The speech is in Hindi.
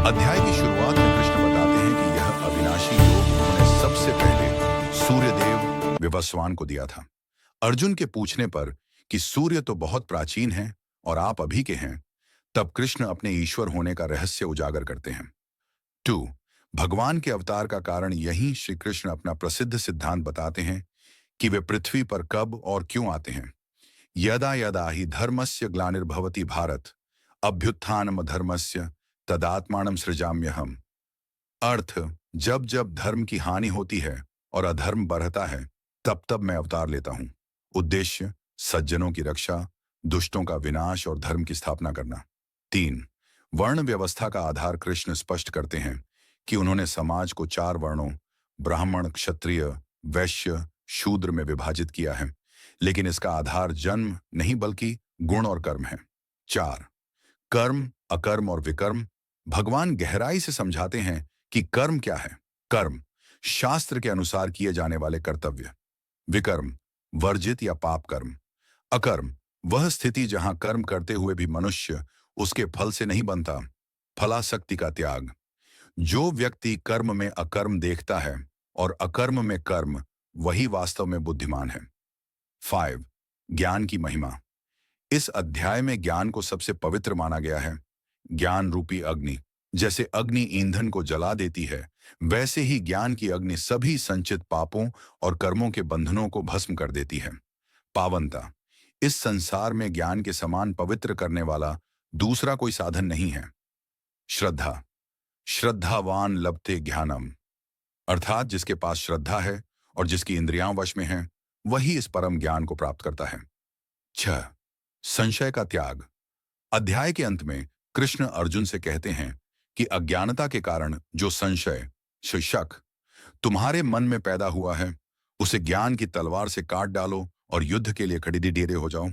अध्याय की शुरुआत में कृष्ण बताते हैं कि यह अविनाशी योग उन्होंने सबसे पहले सूर्यदेव विवस्वान को दिया था। अर्जुन के पूछने पर कि सूर्य तो बहुत प्राचीन है और आप अभी के हैं, तब कृष्ण अपने ईश्वर होने का रहस्य उजागर करते हैं। 2. भगवान के अवतार का कारण यही श्री कृष्ण अपना प्रसिद्ध सिद्धांत बताते हैं कि वे पृथ्वी पर कब और क्यों आते हैं। यदा यदा ही धर्मस्य ग्लानिर्भवति भारत अभ्युत्थानम धर्मस्य तदात्मानं सृजाम्यहम्। अर्थ, जब जब धर्म की हानि होती है और अधर्म बढ़ता है, तब तब मैं अवतार लेता हूं। उद्देश्य, सज्जनों की रक्षा, दुष्टों का विनाश और धर्म की स्थापना करना। 3. वर्ण व्यवस्था का आधार कृष्ण स्पष्ट करते हैं कि उन्होंने समाज को 4 वर्णों ब्राह्मण, क्षत्रिय, वैश्य, शूद्र में विभाजित किया है, लेकिन इसका आधार जन्म नहीं बल्कि गुण और कर्म है। 4. कर्म, अकर्म और विकर्म। भगवान गहराई से समझाते हैं कि कर्म क्या है। कर्म, शास्त्र के अनुसार किए जाने वाले कर्तव्य। विकर्म, वर्जित या पाप कर्म। अकर्म, वह स्थिति जहां कर्म करते हुए भी मनुष्य उसके फल से नहीं बनता। फलासक्ति का त्याग। जो व्यक्ति कर्म में अकर्म देखता है और अकर्म में कर्म, वही वास्तव में बुद्धिमान है। 5. ज्ञान की महिमा। इस अध्याय में ज्ञान को सबसे पवित्र माना गया है। ज्ञान रूपी अग्नि, जैसे अग्नि ईंधन को जला देती है, वैसे ही ज्ञान की अग्नि सभी संचित पापों और कर्मों के बंधनों को भस्म कर देती है। पावनता, इस संसार में ज्ञान के समान पवित्र करने वाला दूसरा कोई साधन नहीं है। श्रद्धा, श्रद्धावान लभते ज्ञानम, अर्थात जिसके पास श्रद्धा है और जिसकी इंद्रियां वश में हैं, वही इस परम ज्ञान को प्राप्त करता है। 6. संशय का त्याग। अध्याय के अंत में कृष्ण अर्जुन से कहते हैं कि अज्ञानता के कारण जो संशय, शक तुम्हारे मन में पैदा हुआ है, उसे ज्ञान की तलवार से काट डालो और युद्ध के लिए खड़े हो जाओ।